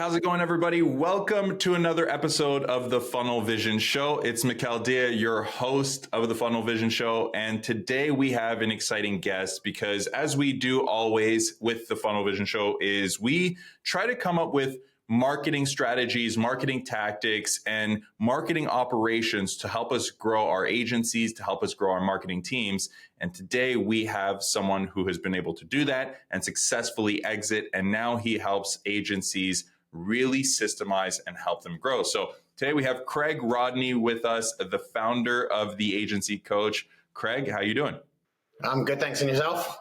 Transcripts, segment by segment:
how's it going, everybody? Welcome to another episode of the Funnel Vision Show. It's Mikkel Dia, your host of the Funnel Vision Show. And today we have an exciting guest because as we do always with the Funnel Vision Show is we try to come up with marketing strategies, marketing tactics, and marketing operations to help us grow our agencies, to help us grow our marketing teams. And today we have someone who has been able to do that and successfully exit. And now he helps agencies really systemize and help them grow. So today we have Craig Rodney with us, the founder of The Agency Coach. Craig, how you doing? I'm good, thanks. And yourself?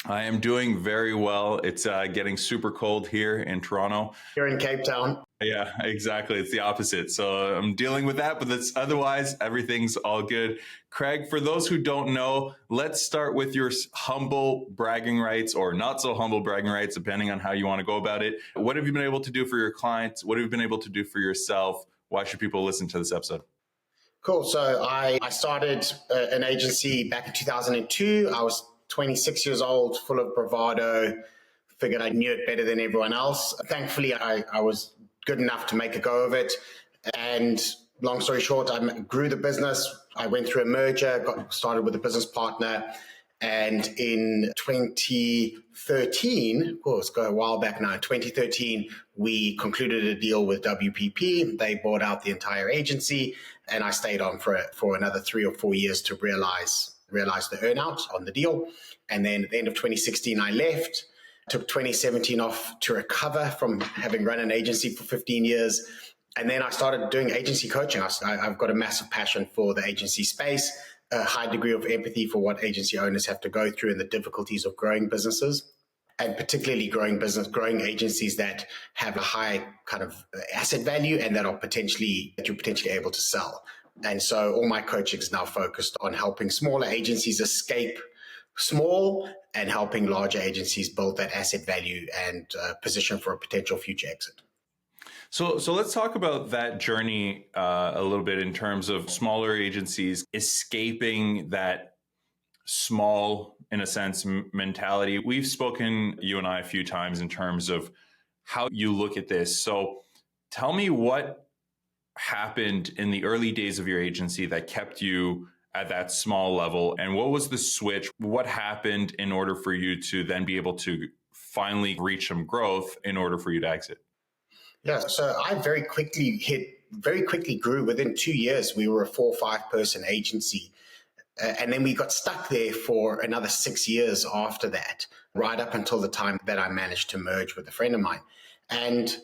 I am doing very well. It's getting super cold here in Toronto. You're in Cape Town. Yeah, exactly. It's the opposite. So I'm dealing with that, but otherwise everything's all good. Craig, for those who don't know, let's start with your humble bragging rights or not so humble bragging rights, depending on how you want to go about it. What have you been able to do for your clients? What have you been able to do for yourself? Why should people listen to this episode? Cool. So I started an agency back in 2002. I was 26 years old, full of bravado, figured I knew it better than everyone else. Thankfully, I was good enough to make a go of it. And long story short, I grew the business. I went through a merger, got started with a business partner. And in 2013, of course, go a while back now, in 2013, we concluded a deal with WPP. They bought out the entire agency, and I stayed on for another 3 or 4 years to realize the earnout on the deal. And then at the end of 2016, I left, took 2017 off to recover from having run an agency for 15 years. And then I started doing agency coaching. I've got a massive passion for the agency space, a high degree of empathy for what agency owners have to go through and the difficulties of growing businesses, and particularly growing agencies that have a high kind of asset value and that you're potentially able to sell. And so all my coaching is now focused on helping smaller agencies escape small and helping larger agencies build that asset value and position for a potential future exit. So let's talk about that journey a little bit in terms of smaller agencies escaping that small, in a sense, mentality. We've spoken, you and I, a few times in terms of how you look at this. So tell me what happened in the early days of your agency that kept you at that small level, and what was the switch? What happened in order for you to then be able to finally reach some growth in order for you to exit? Yeah, so I very quickly grew. Within 2 years, we were a 4 or 5 person agency. And then we got stuck there for another 6 years after that, right up until the time that I managed to merge with a friend of mine. And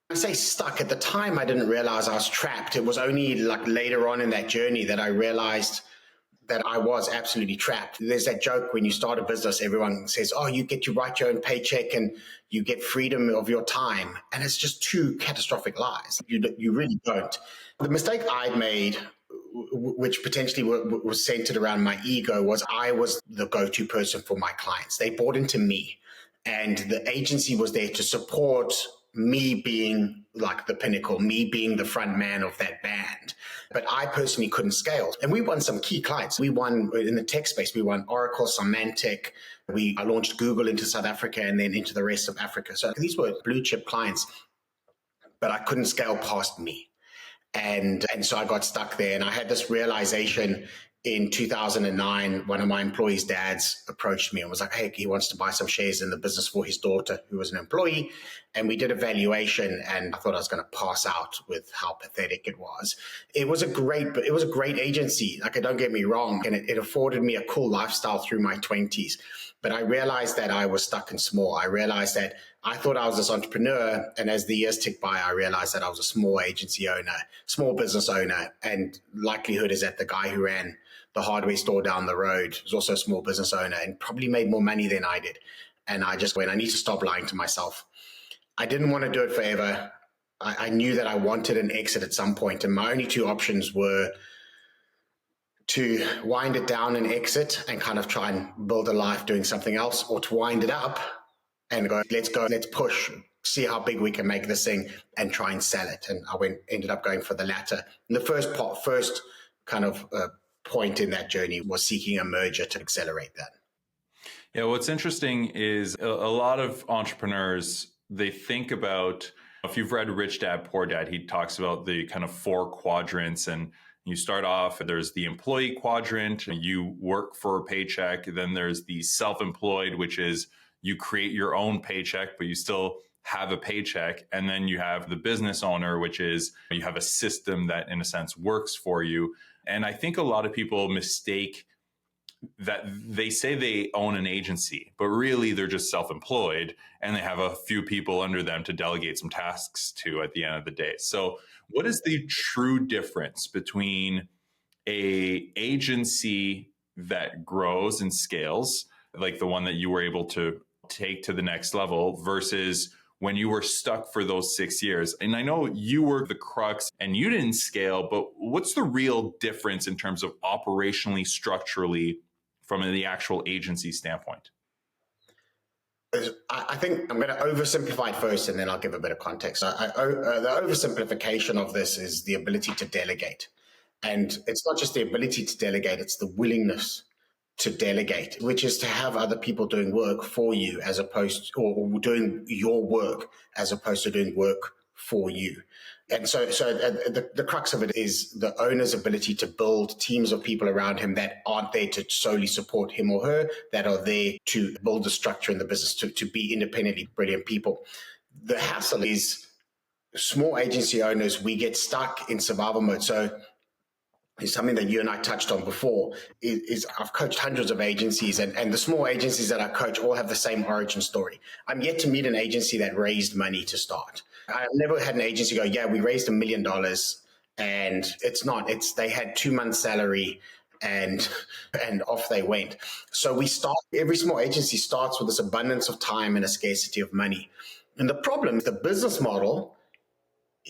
I say stuck. At the time, I didn't realize I was trapped. It was only like later on in that journey that I realized that I was absolutely trapped. There's that joke when you start a business, everyone says, oh, you get to write your own paycheck and you get freedom of your time. And it's just two catastrophic lies. You really don't. The mistake I made, which potentially was centered around my ego, was I was the go-to person for my clients. They bought into me, and the agency was there to support me being like the pinnacle, me being the front man of that band. But I personally couldn't scale. And we won some key clients. We won in the tech space. We won Oracle, Symantec. I launched Google into South Africa and then into the rest of Africa. So these were blue chip clients, but I couldn't scale past me. And so I got stuck there. And I had this realization in 2009, one of my employees' dads approached me and was like, hey, he wants to buy some shares in the business for his daughter, who was an employee. And we did a valuation, and I thought I was going to pass out with how pathetic it was. It was a great agency. Like, don't get me wrong. And it afforded me a cool lifestyle through my 20s. But I realized that I was stuck in small. I realized that I thought I was this entrepreneur. And as the years ticked by, I realized that I was a small agency owner, small business owner. And likelihood is that the guy who ran the hardware store down the road was also a small business owner and probably made more money than I did. And I just went, I need to stop lying to myself. I didn't want to do it forever. I knew that I wanted an exit at some point. And my only two options were to wind it down and exit and kind of try and build a life doing something else, or to wind it up and go, let's push, see how big we can make this thing and try and sell it. And I ended up going for the latter. And the first kind of point in that journey was seeking a merger to accelerate that. Yeah, what's interesting is a lot of entrepreneurs, they think about If you've read Rich Dad, Poor Dad, he talks about the kind of four quadrants, and you start off, there's the employee quadrant, you work for a paycheck. Then there's the self-employed, which is you create your own paycheck, but you still have a paycheck. And then you have the business owner, which is you have a system that in a sense works for you. And I think a lot of people mistake that. They say they own an agency, but really they're just self-employed and they have a few people under them to delegate some tasks to at the end of the day. So what is the true difference between a agency that grows and scales, like the one that you were able to take to the next level, versus when you were stuck for those 6 years? And I know you were the crux and you didn't scale, but what's the real difference in terms of operationally, structurally, from the actual agency standpoint? I think I'm going to oversimplify it first, and then I'll give a bit of context. The oversimplification of this is the ability to delegate. And it's not just the ability to delegate, it's the willingness to delegate, which is to have other people doing work for you as opposed to, or doing your work as opposed to doing work for you. And so the crux of it is the owner's ability to build teams of people around him that aren't there to solely support him or her, that are there to build the structure in the business, to be independently brilliant people. The hassle is small agency owners, we get stuck in survival mode. So it's something that you and I touched on before, is I've coached hundreds of agencies, and the small agencies that I coach all have the same origin story. I'm yet to meet an agency that raised money to start. I've never had an agency go, yeah, we raised $1 million, and they had 2 months salary and off they went. So every small agency starts with this abundance of time and a scarcity of money. And the problem, the business model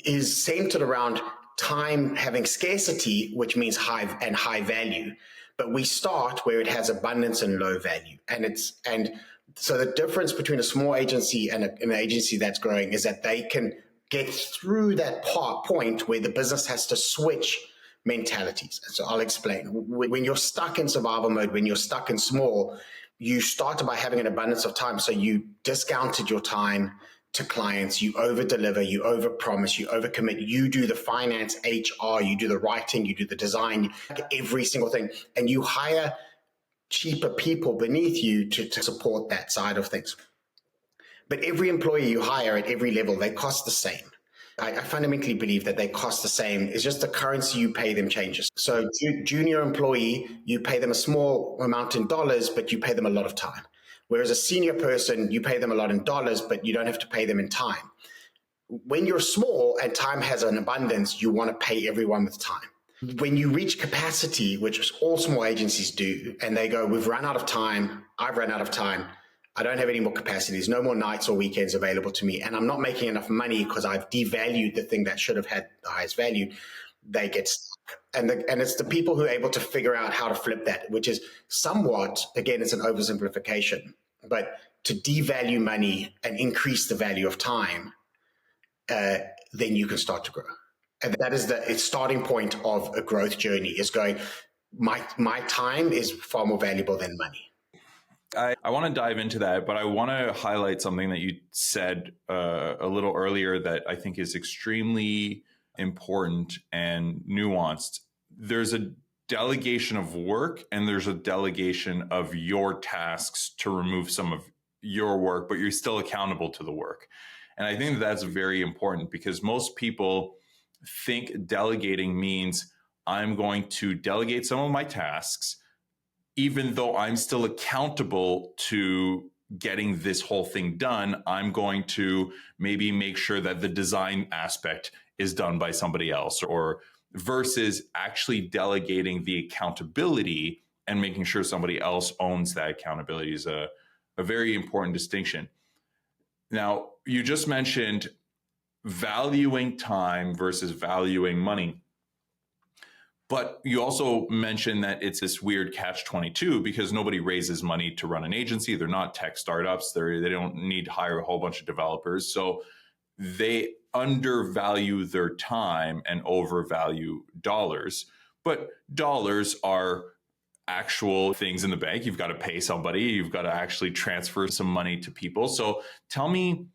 is centered around time having scarcity, which means high value. But we start where it has abundance and low value. And so the difference between a small agency and an agency that's growing is that they can get through that point where the business has to switch mentalities. So I'll explain. When you're stuck in survival mode, when you're stuck in small, you started by having an abundance of time. So you discounted your time to clients, you over deliver, you over promise, you over commit, you do the finance, HR, you do the writing, you do the design, every single thing, and you hire cheaper people beneath you to support that side of things. But every employee you hire at every level, they cost the same. I fundamentally believe that they cost the same. It's just the currency you pay them changes. So junior employee, you pay them a small amount in dollars, but you pay them a lot of time. Whereas a senior person, you pay them a lot in dollars, but you don't have to pay them in time. When you're small and time has an abundance, you want to pay everyone with time. When you reach capacity, which all small agencies do, and they go, we've run out of time, I've run out of time, I don't have any more capacity, there's no more nights or weekends available to me, and I'm not making enough money because I've devalued the thing that should have had the highest value, they get stuck. And it's the people who are able to figure out how to flip that, which is somewhat, again, it's an oversimplification, but to devalue money and increase the value of time, then you can start to grow. And that is the starting point of a growth journey, is going, my time is far more valuable than money. I want to dive into that, but I want to highlight something that you said a little earlier that I think is extremely important and nuanced. There's a delegation of work and there's a delegation of your tasks to remove some of your work, but you're still accountable to the work. And I think that's very important, because most people think delegating means I'm going to delegate some of my tasks, even though I'm still accountable to getting this whole thing done. I'm going to maybe make sure that the design aspect is done by somebody else, or versus actually delegating the accountability and making sure somebody else owns that accountability is a very important distinction. Now, you just mentioned valuing time versus valuing money. But you also mentioned that it's this weird catch-22, because nobody raises money to run an agency. They're not tech startups. They don't need to hire a whole bunch of developers. So they undervalue their time and overvalue dollars. But dollars are actual things in the bank. You've got to pay somebody. You've got to actually transfer some money to people. So tell me,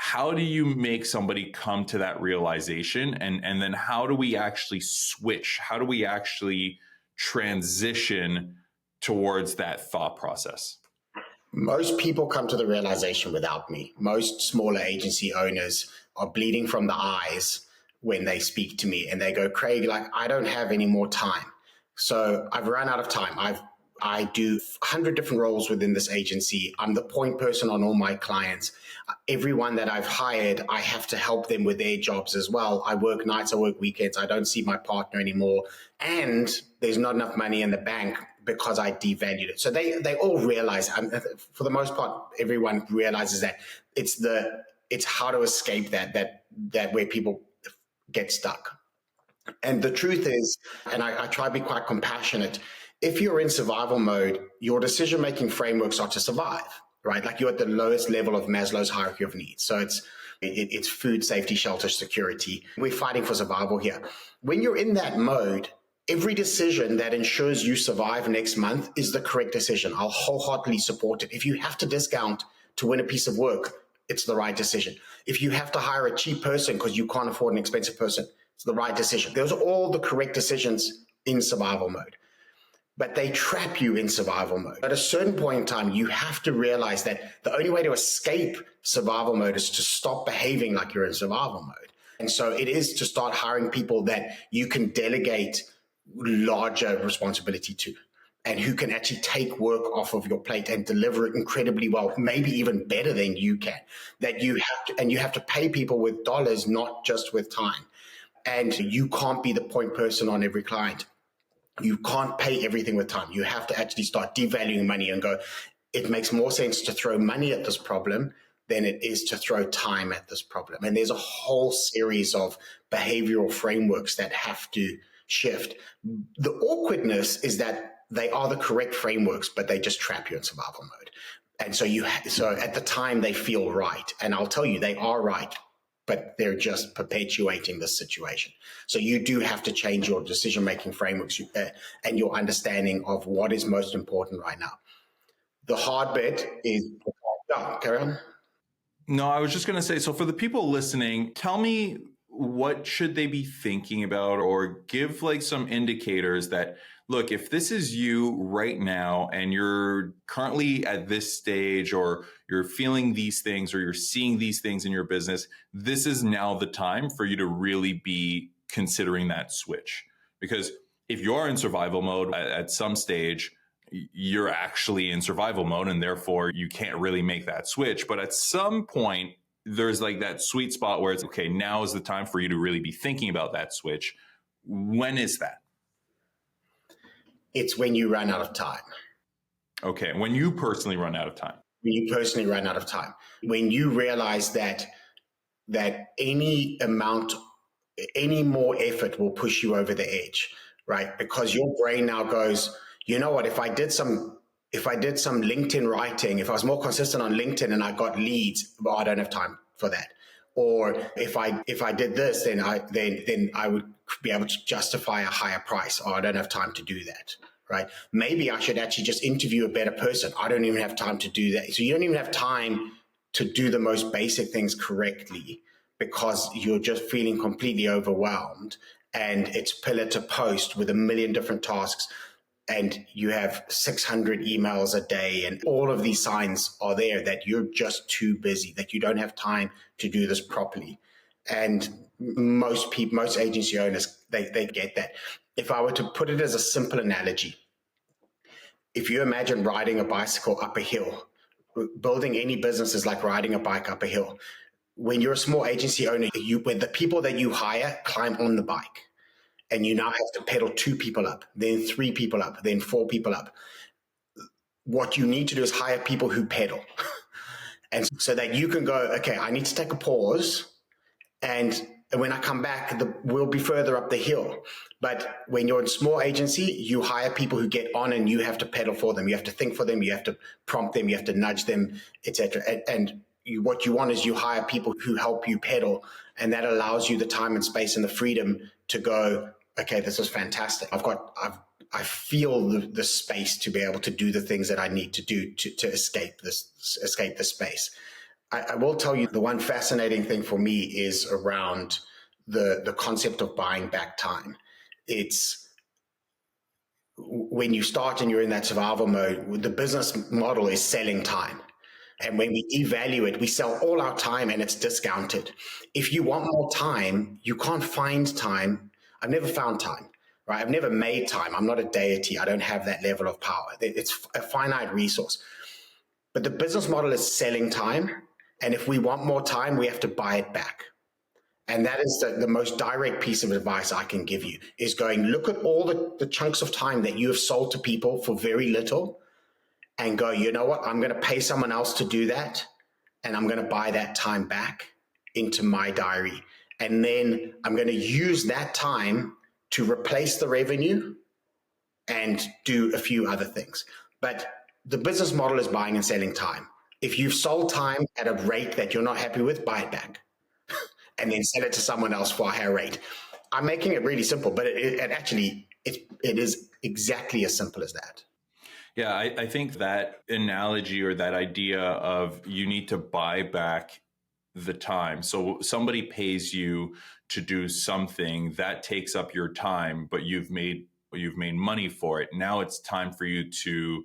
how do you make somebody come to that realization? And then how do we actually switch? How do we actually transition towards that thought process? Most people come to the realization without me. Most smaller agency owners are bleeding from the eyes when they speak to me and they go, Craig, like, I don't have any more time. So I've run out of time. I do 100 different roles within this agency. I'm the point person on all my clients. Everyone that I've hired, I have to help them with their jobs as well. I work nights, I work weekends. I don't see my partner anymore. And there's not enough money in the bank because I devalued it. So they all realize, for the most part, everyone realizes that it's how to escape that where people get stuck. And the truth is, and I try to be quite compassionate, if you're in survival mode, your decision-making frameworks are to survive, right? Like you're at the lowest level of Maslow's hierarchy of needs. So it's food, safety, shelter, security. We're fighting for survival here. When you're in that mode, every decision that ensures you survive next month is the correct decision. I'll wholeheartedly support it. If you have to discount to win a piece of work, it's the right decision. If you have to hire a cheap person because you can't afford an expensive person, it's the right decision. Those are all the correct decisions in survival mode. But they trap you in survival mode. At a certain point in time, you have to realize that the only way to escape survival mode is to stop behaving like you're in survival mode. And so it is to start hiring people that you can delegate larger responsibility to, and who can actually take work off of your plate and deliver it incredibly well, maybe even better than you can. That you have to, and you have to pay people with dollars, not just with time. And you can't be the point person on every client. You can't pay everything with time. You have to actually start devaluing money and go, it makes more sense to throw money at this problem than it is to throw time at this problem. And there's a whole series of behavioral frameworks that have to shift. The awkwardness is that they are the correct frameworks, but they just trap you in survival mode. And so so at the time they feel right. And I'll tell you, they are right, but they're just perpetuating the situation. So you do have to change your decision-making frameworks and your understanding of what is most important right now. The hard bit is, carry on. No, I was just going to say, so for the people listening, tell me, what should they be thinking about, or give like some indicators that, look, if this is you right now and you're currently at this stage, or you're feeling these things, or you're seeing these things in your business, this is now the time for you to really be considering that switch. Because if you're in survival mode at some stage, you're actually in survival mode, and therefore you can't really make that switch. But at some point, there's like that sweet spot where it's okay, now is the time for you to really be thinking about that switch. When is that? It's when you run out of time. Okay, when you personally run out of time. When you personally run out of time. When you realize that any more effort will push you over the edge, right? Because your brain now goes, you know what, if I did some LinkedIn writing, if I was more consistent on LinkedIn and I got leads, but I don't have time for that. Or if I did this, then I would be able to justify a higher price. Oh, I don't have time to do that, right? Maybe I should actually just interview a better person. I don't even have time to do that. So you don't even have time to do the most basic things correctly because you're just feeling completely overwhelmed, and it's pillar to post with a million different tasks. And you have 600 emails a day, and all of these signs are there that you're just too busy, that you don't have time to do this properly. And most agency owners, they get that. If I were to put it as a simple analogy, if you imagine riding a bicycle up a hill, building any business is like riding a bike up a hill. When you're a small agency owner, when the people that you hire climb on the bike, and you now have to pedal 2 people up, then 3 people up, then 4 people up. What you need to do is hire people who pedal. And so that you can go, okay, I need to take a pause, and when I come back, we'll be further up the hill. But when you're in a small agency, you hire people who get on and you have to pedal for them. You have to think for them. You have to prompt them. You have to nudge them, etc. And what you want is you hire people who help you pedal, and that allows you the time and space and the freedom to go, okay, this is fantastic. I feel the space to be able to do the things that I need to do to escape this space. I will tell you the one fascinating thing for me is around the concept of buying back time. It's when you start and you're in that survival mode, the business model is selling time. And when we devalue it, we sell all our time and it's discounted. If you want more time, you can't find time. I've never found time, right? I've never made time. I'm not a deity. I don't have that level of power. It's a finite resource. But the business model is selling time. And if we want more time, we have to buy it back. And that is the most direct piece of advice I can give you is going, look at all the chunks of time that you have sold to people for very little and go, you know what, I'm going to pay someone else to do that. And I'm going to buy that time back into my diary. And then I'm going to use that time to replace the revenue and do a few other things. But the business model is buying and selling time. If you've sold time at a rate that you're not happy with, buy it back and then sell it to someone else for a higher rate. I'm making it really simple, but it is exactly as simple as that. Yeah, I think that analogy or that idea of you need to buy back the time. So somebody pays you to do something that takes up your time, but you've made money for it. Now it's time for you to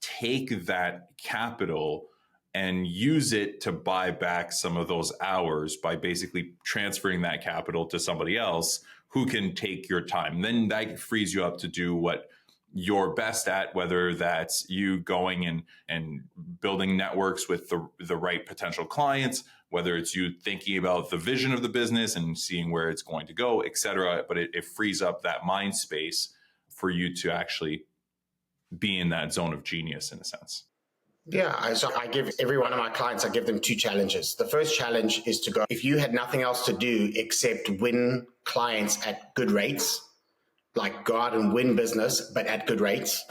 take that capital and use it to buy back some of those hours by basically transferring that capital to somebody else who can take your time. Then that frees you up to do what you're best at, whether that's you going and building networks with the right potential clients, whether it's you thinking about the vision of the business and seeing where it's going to go, et cetera. But it frees up that mind space for you to actually be in that zone of genius in a sense. Yeah, so I give every one of my clients, I give them two challenges. The first challenge is to go, if you had nothing else to do except win clients at good rates, like go out and win business, but at good rates,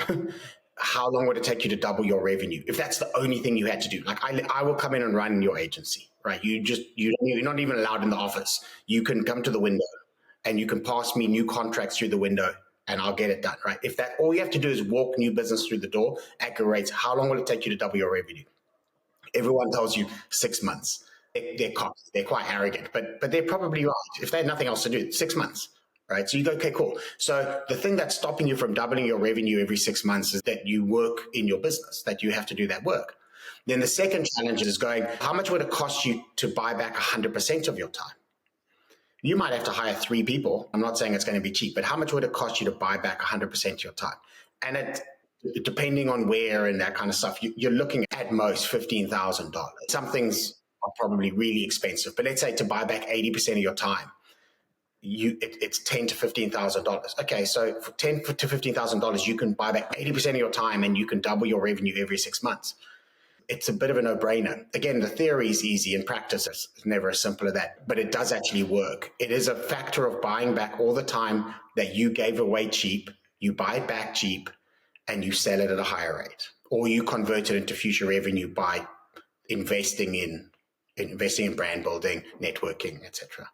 how long would it take you to double your revenue? If that's the only thing you had to do, like I will come in and run your agency, right? You're not even allowed in the office. You can come to the window and you can pass me new contracts through the window and I'll get it done, right? If that, all you have to do is walk new business through the door at good rates, how long will it take you to double your revenue? Everyone tells you 6 months. They're quite arrogant, but they're probably right. If they had nothing else to do, 6 months. Right. So you go, okay, cool. So the thing that's stopping you from doubling your revenue every 6 months is that you work in your business, that you have to do that work. Then the second challenge is going, how much would it cost you to buy back 100% of your time? You might have to hire 3 people. I'm not saying it's going to be cheap, but how much would it cost you to buy back 100% of your time? And depending on where and that kind of stuff, you're looking at most $15,000. Some things are probably really expensive, but let's say to buy back 80% of your time, it's $10,000 to $15,000. Okay, so for $10,000 to $15,000, you can buy back 80% of your time and you can double your revenue every 6 months. It's a bit of a no-brainer. Again, the theory is easy. In practice, it's never as simple as that, but it does actually work. It is a factor of buying back all the time that you gave away cheap. You buy it back cheap and you sell it at a higher rate, or you convert it into future revenue by investing in brand building, networking, etc.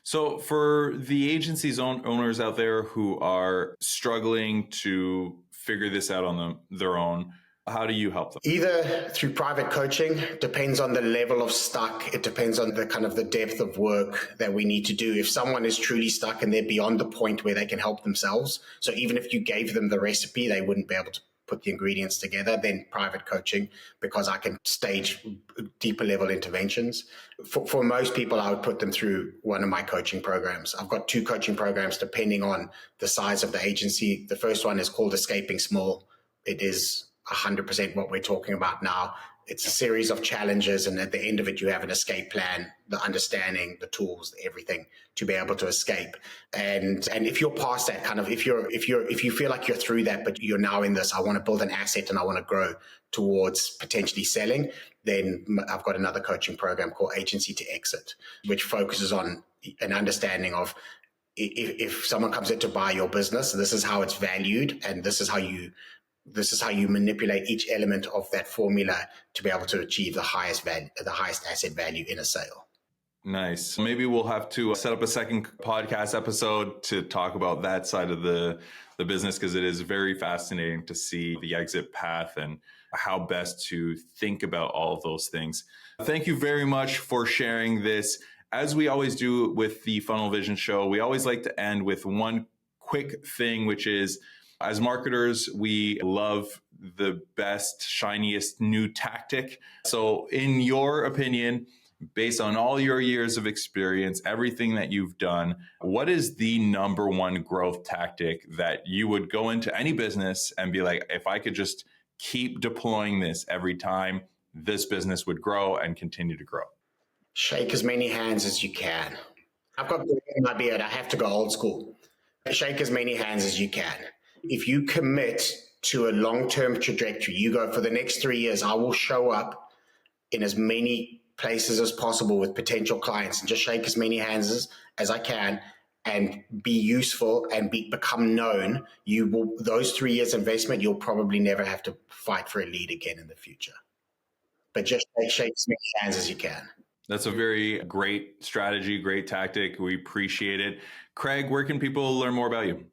So for the agency's owners out there who are struggling to figure this out on their own, how do you help them? Either through private coaching, depends on the level of stuck. It depends on the kind of the depth of work that we need to do. If someone is truly stuck and they're beyond the point where they can help themselves, so even if you gave them the recipe, they wouldn't be able to put the ingredients together, then private coaching, because I can stage deeper level interventions. For most people, I would put them through one of my coaching programs. I've got 2 coaching programs depending on the size of the agency. The first one is called Escaping Small. It is 100% what we're talking about now. It's a series of challenges, and at the end of it, you have an escape plan, the understanding, the tools, everything to be able to escape. And if you're past that kind of, if you feel like you're through that, but you're now in this, I want to build an asset and I want to grow towards potentially selling, then I've got another coaching program called Agency to Exit, which focuses on an understanding of if someone comes in to buy your business, this is how it's valued, and this is how you manipulate each element of that formula to be able to achieve the highest value, the highest asset value in a sale. Nice. Maybe we'll have to set up a second podcast episode to talk about that side of the business, because it is very fascinating to see the exit path and how best to think about all of those things. Thank you very much for sharing this. As we always do with the Funnel Vision Show, we always like to end with one quick thing, which is, as marketers, we love the best, shiniest new tactic. So in your opinion, based on all your years of experience, everything that you've done, what is the number one growth tactic that you would go into any business and be like, if I could just keep deploying this every time, this business would grow and continue to grow? Shake as many hands as you can. I've got gray in my beard. I have to go old school. Shake as many hands as you can. If you commit to a long-term trajectory, you go for the next 3 years, I will show up in as many places as possible with potential clients and just shake as many hands as I can and be useful and become known. You will, those 3 years investment, you'll probably never have to fight for a lead again in the future. But just shake as many hands as you can. That's a very great strategy, great tactic. We appreciate it. Craig, where can people learn more about you?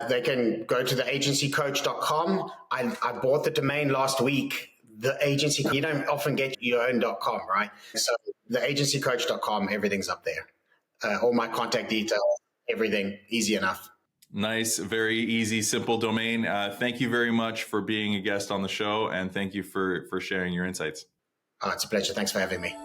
They can go to theagencycoach.com. I bought the domain last week. The agency, you don't often get your own .com, right? So theagencycoach.com, everything's up there. All my contact details, everything, easy enough. Nice, very easy, simple domain. Thank you very much for being a guest on the show, and thank you for sharing your insights. It's a pleasure. Thanks for having me.